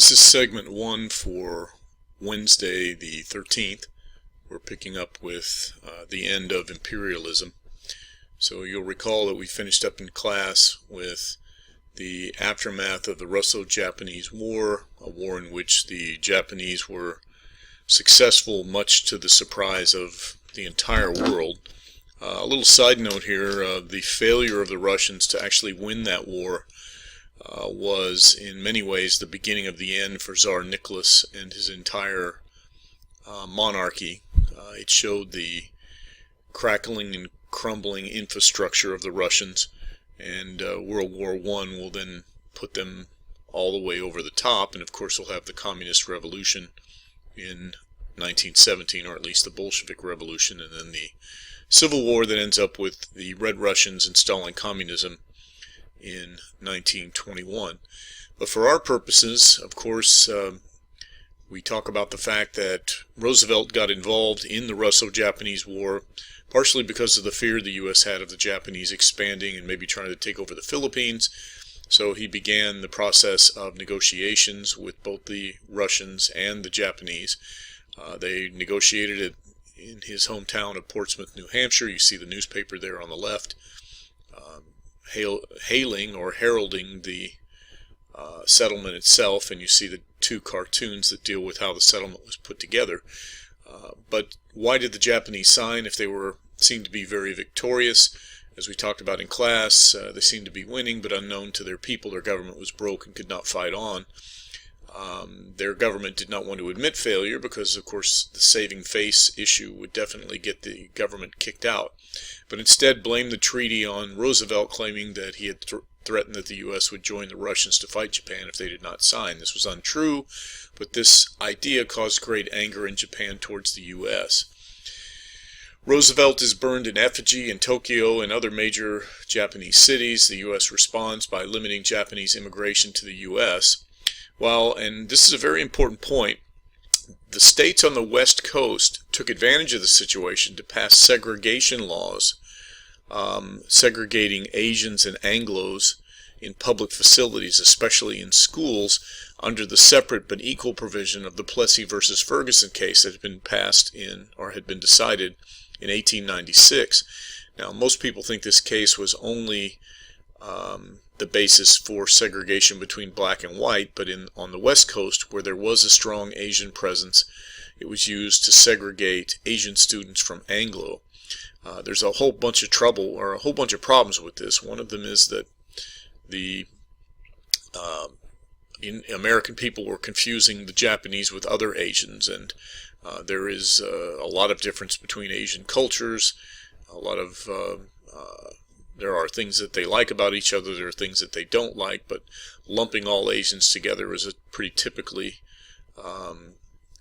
This is segment 1 for Wednesday the 13th. We're picking up with the end of Imperialism. So you'll recall that we finished up in class with the aftermath of the Russo-Japanese War, a war in which the Japanese were successful much to the surprise of the entire world. A little side note here, the failure of the Russians to actually win that war was in many ways the beginning of the end for Tsar Nicholas and his entire monarchy. It showed the crackling and crumbling infrastructure of the Russians, and World War I will then put them all the way over the top, and of course we'll have the Communist Revolution in 1917, or at least the Bolshevik Revolution, and then the Civil War that ends up with the Red Russians installing communism in 1921. But for our purposes, of course, we talk about the fact that Roosevelt got involved in the Russo-Japanese War, partially because of the fear the U.S. had of the Japanese expanding and maybe trying to take over the Philippines. So he began the process of negotiations with both the Russians and the Japanese. They negotiated it in his hometown of Portsmouth, New Hampshire. You see the newspaper there on the left, hailing or heralding the settlement itself, and you see the two cartoons that deal with how the settlement was put together. But why did the Japanese sign if they seemed to be very victorious? As we talked about in class, they seemed to be winning, but unknown to their people, their government was broke and could not fight on. Their government did not want to admit failure because, of course, the saving face issue would definitely get the government kicked out, but instead blamed the treaty on Roosevelt, claiming that he had threatened that the U.S. would join the Russians to fight Japan if they did not sign. This was untrue, but this idea caused great anger in Japan towards the U.S. Roosevelt is burned in effigy in Tokyo and other major Japanese cities. The U.S. responds by limiting Japanese immigration to the U.S. Well, and this is a very important point, the states on the West Coast took advantage of the situation to pass segregation laws, segregating Asians and Anglos in public facilities, especially in schools, under the separate but equal provision of the Plessy versus Ferguson case that had been passed in, or had been decided in 1896. Now, most people think this case was only the basis for segregation between black and white, but on the West Coast, where there was a strong Asian presence, it was used to segregate Asian students from Anglo. There's a whole bunch of trouble, or a whole bunch of problems with this. One of them is that the American people were confusing the Japanese with other Asians, and there is a lot of difference between Asian cultures, a lot of there are things that they like about each other, there are things that they don't like, but lumping all Asians together is a pretty typically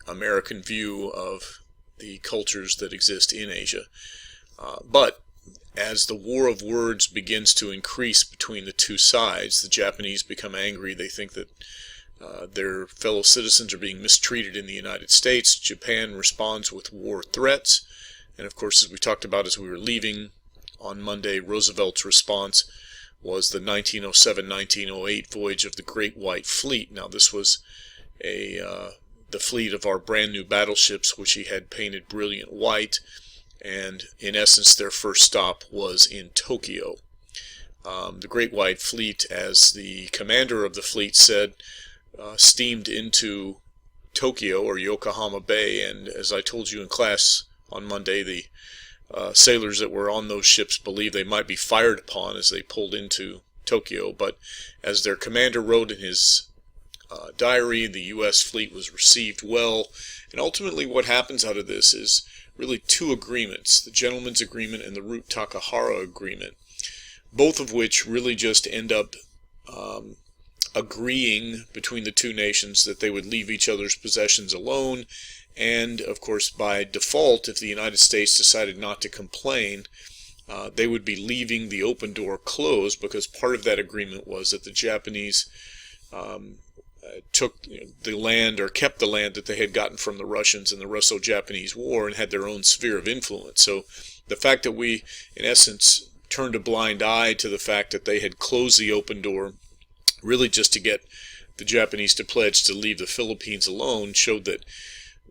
American view of the cultures that exist in Asia. But as the war of words begins to increase between the two sides, the Japanese become angry. They think that their fellow citizens are being mistreated in the United States. Japan responds with war threats. And of course, as we talked about as we were leaving on Monday, Roosevelt's response was the 1907-1908 voyage of the Great White Fleet. Now, this was the fleet of our brand new battleships, which he had painted brilliant white, and in essence their first stop was in Tokyo. The Great White Fleet, as the commander of the fleet said, steamed into Tokyo or Yokohama Bay, and as I told you in class on Monday, the sailors that were on those ships believed they might be fired upon as they pulled into Tokyo, but as their commander wrote in his diary, the U.S. fleet was received well, and ultimately what happens out of this is really two agreements, the Gentleman's Agreement and the Root Takahara Agreement, both of which really just end up agreeing between the two nations that they would leave each other's possessions alone. And, of course, by default, if the United States decided not to complain, they would be leaving the open door closed, because part of that agreement was that the Japanese took the land, or kept the land that they had gotten from the Russians in the Russo-Japanese War, and had their own sphere of influence. So the fact that we, in essence, turned a blind eye to the fact that they had closed the open door, really just to get the Japanese to pledge to leave the Philippines alone showed that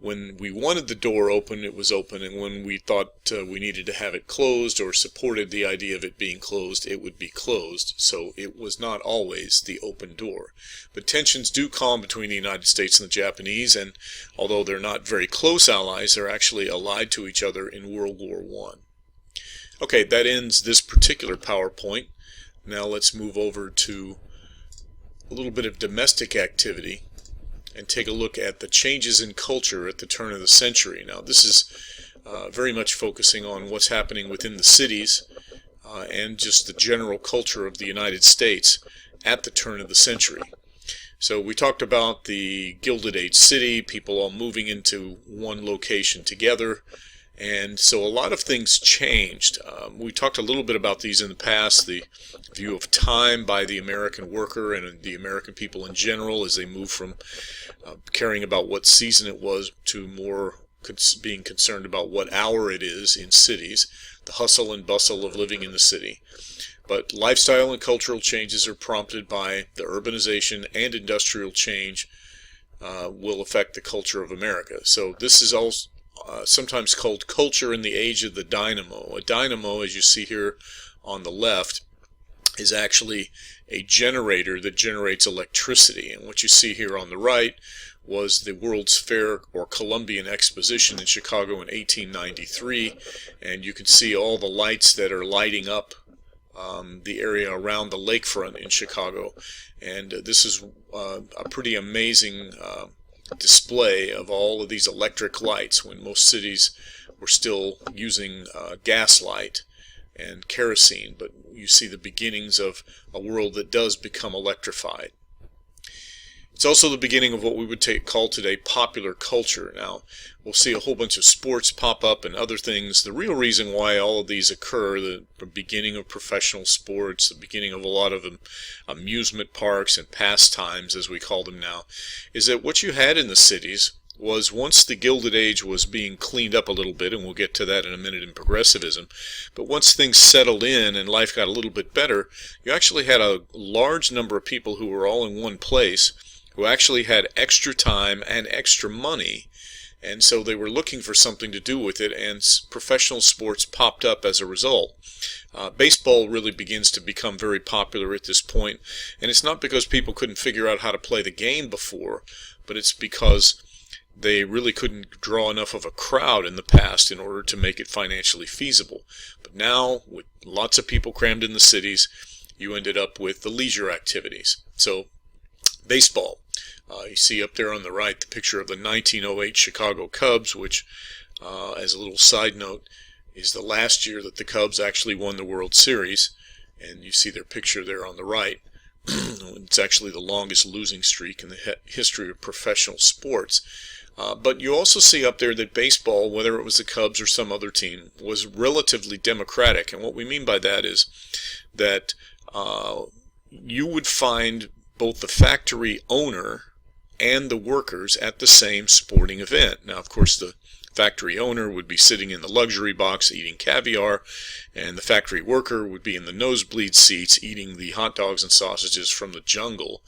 when we wanted the door open, it was open, and when we thought we needed to have it closed or supported the idea of it being closed, it would be closed. So it was not always the open door. But tensions do calm between the United States and the Japanese, and although they're not very close allies, they're actually allied to each other in World War I. Okay, that ends this particular PowerPoint. Now let's move over to a little bit of domestic activity and take a look at the changes in culture at the turn of the century. Now this is very much focusing on what's happening within the cities and just the general culture of the United States at the turn of the century. So we talked about the Gilded Age city, people all moving into one location together, and so a lot of things changed. We talked a little bit about these in the past, the view of time by the American worker and the American people in general as they move from caring about what season it was to more being concerned about what hour it is in cities, the hustle and bustle of living in the city. But lifestyle and cultural changes are prompted by the urbanization and industrial change will affect the culture of America. So this is also sometimes called culture in the age of the dynamo. A dynamo, as you see here on the left, is actually a generator that generates electricity. And what you see here on the right was the World's Fair or Columbian Exposition in Chicago in 1893. And you can see all the lights that are lighting up the area around the lakefront in Chicago. And this is a pretty amazing display of all of these electric lights when most cities were still using gas light and kerosene, but you see the beginnings of a world that does become electrified. It's also the beginning of what we would call today popular culture. Now, we'll see a whole bunch of sports pop up and other things. The real reason why all of these occur, the beginning of professional sports, the beginning of a lot of amusement parks and pastimes, as we call them now, is that what you had in the cities was, once the Gilded Age was being cleaned up a little bit, and we'll get to that in a minute in progressivism, but once things settled in and life got a little bit better, you actually had a large number of people who were all in one place who actually had extra time and extra money, and so they were looking for something to do with it, and professional sports popped up as a result. Baseball really begins to become very popular at this point, and it's not because people couldn't figure out how to play the game before, but it's because they really couldn't draw enough of a crowd in the past in order to make it financially feasible. But now, with lots of people crammed in the cities, you ended up with the leisure activities. So, baseball. You see up there on the right the picture of the 1908 Chicago Cubs, which, as a little side note, is the last year that the Cubs actually won the World Series. And you see their picture there on the right. It's actually the longest losing streak in the history of professional sports. But you also see up there that baseball, whether it was the Cubs or some other team, was relatively democratic. And what we mean by that is that you would find both the factory owner and the workers at the same sporting event. Now, of course, the factory owner would be sitting in the luxury box eating caviar, and the factory worker would be in the nosebleed seats eating the hot dogs and sausages from the jungle.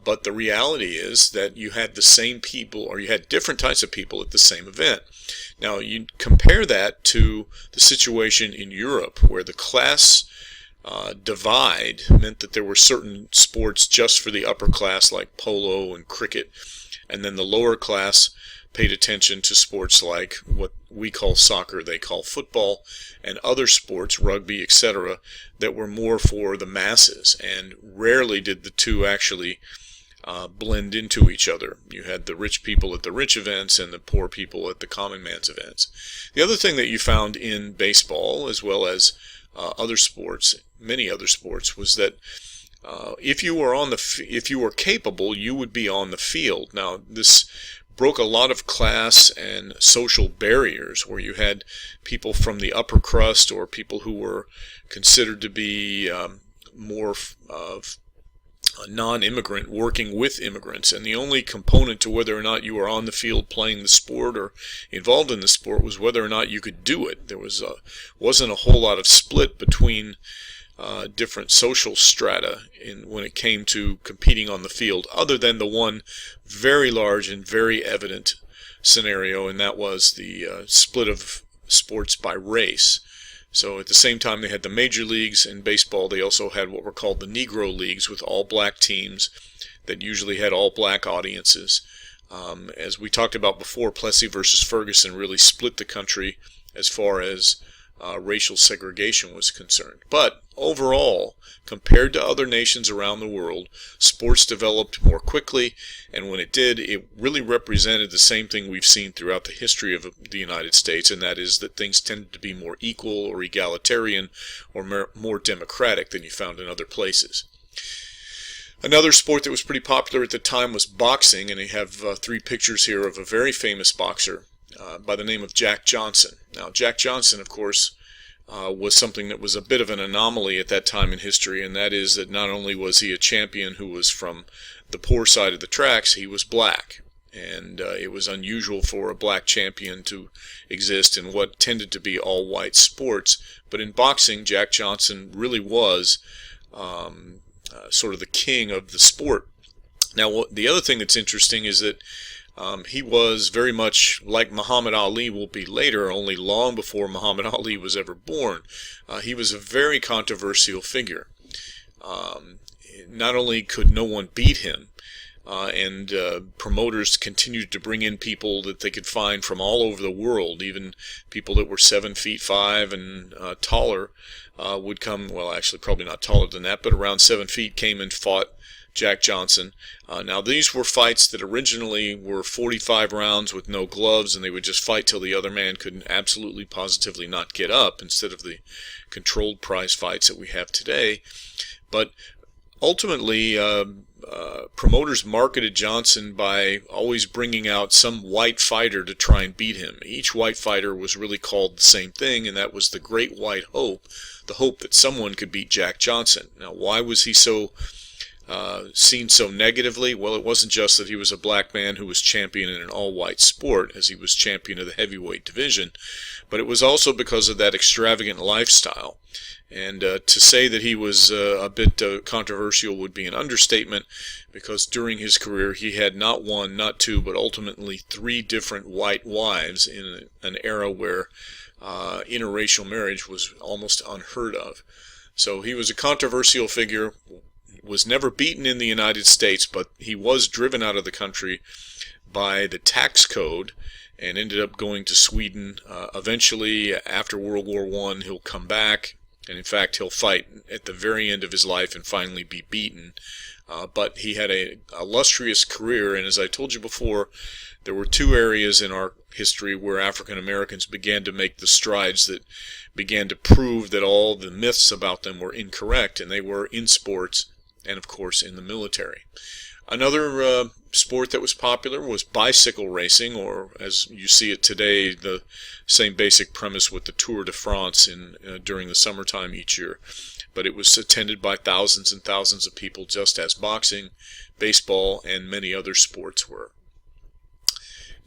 But the reality is that you had the same people, or you had different types of people at the same event. Now, you compare that to the situation in Europe, where the class divide meant that there were certain sports just for the upper class, like polo and cricket, and then the lower class paid attention to sports like what we call soccer, they call football, and other sports, rugby, etc., that were more for the masses, and rarely did the two actually blend into each other. You had the rich people at the rich events and the poor people at the common man's events. The other thing that you found in baseball, as well as other sports, many other sports, was that if you were capable, you would be on the field. Now, this broke a lot of class and social barriers, where you had people from the upper crust or people who were considered to be more of a non-immigrant working with immigrants, and the only component to whether or not you were on the field playing the sport or involved in the sport was whether or not you could do it. There wasn't a whole lot of split between different social strata when it came to competing on the field, other than the one very large and very evident scenario, and that was the split of sports by race. So at the same time they had the major leagues in baseball, they also had what were called the Negro Leagues with all black teams that usually had all black audiences. As we talked about before, Plessy versus Ferguson really split the country as far as racial segregation was concerned. But overall, compared to other nations around the world, sports developed more quickly, and when it did, it really represented the same thing we've seen throughout the history of the United States, and that is that things tended to be more equal or egalitarian or more democratic than you found in other places. Another sport that was pretty popular at the time was boxing, and I have 3 pictures here of a very famous boxer by the name of Jack Johnson. Now, Jack Johnson, of course, was something that was a bit of an anomaly at that time in history, and that is that not only was he a champion who was from the poor side of the tracks, he was black. And it was unusual for a black champion to exist in what tended to be all-white sports. But in boxing, Jack Johnson really was sort of the king of the sport. Now, the other thing that's interesting is that he was very much like Muhammad Ali will be later, only long before Muhammad Ali was ever born. He was a very controversial figure. Not only could no one beat him, and promoters continued to bring in people that they could find from all over the world, even people that were 7'5" and taller would come, well, actually probably not taller than that, but around 7 feet came and fought Jack Johnson. Now, these were fights that originally were 45 rounds with no gloves, and they would just fight till the other man could absolutely positively not get up, instead of the controlled prize fights that we have today. But ultimately, promoters marketed Johnson by always bringing out some white fighter to try and beat him. Each white fighter was really called the same thing, and that was the Great White Hope, the hope that someone could beat Jack Johnson. Now, why was he so seen so negatively? Well, it wasn't just that he was a black man who was champion in an all-white sport, as he was champion of the heavyweight division, but it was also because of that extravagant lifestyle. And to say that he was a bit controversial would be an understatement, because during his career he had not 1, not 2, but ultimately 3 different white wives in an era where interracial marriage was almost unheard of. So he was a controversial figure, was never beaten in the United States, but he was driven out of the country by the tax code and ended up going to Sweden. Eventually, after World War I, he'll come back, and in fact he'll fight at the very end of his life and finally be beaten. But he had an illustrious career, and as I told you before, there were 2 areas in our history where African Americans began to make the strides that began to prove that all the myths about them were incorrect, and they were in sports and, of course, in the military. Another sport that was popular was bicycle racing, or as you see it today, the same basic premise with the Tour de France during the summertime each year. But it was attended by thousands and thousands of people, just as boxing, baseball, and many other sports were.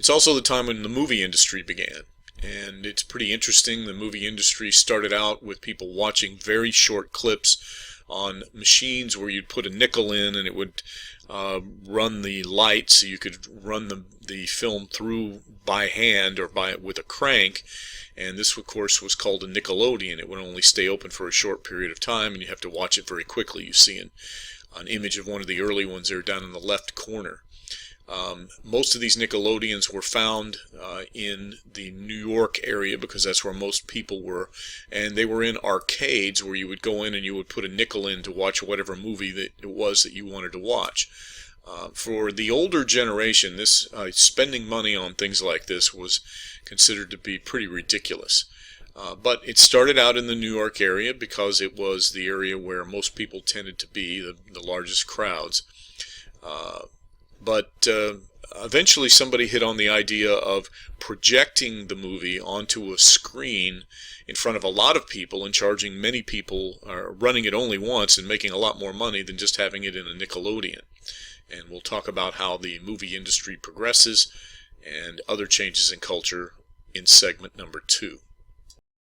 It's also the time when the movie industry began, and it's pretty interesting. The movie industry started out with people watching very short clips on machines where you'd put a nickel in and it would run the light, so you could run the film through by hand or with a crank. And this, of course, was called a Nickelodeon. It would only stay open for a short period of time, and you have to watch it very quickly. You see an image of one of the early ones there down in the left corner. Most of these Nickelodeons were found in the New York area, because that's where most people were, and they were in arcades where you would go in and you would put a nickel in to watch whatever movie that it was that you wanted to watch. For the older generation, this spending money on things like this was considered to be pretty ridiculous. But it started out in the New York area because it was the area where most people tended to be, the largest crowds. But eventually somebody hit on the idea of projecting the movie onto a screen in front of a lot of people and charging many people, running it only once and making a lot more money than just having it in a Nickelodeon. And we'll talk about how the movie industry progresses and other changes in culture in segment number 2.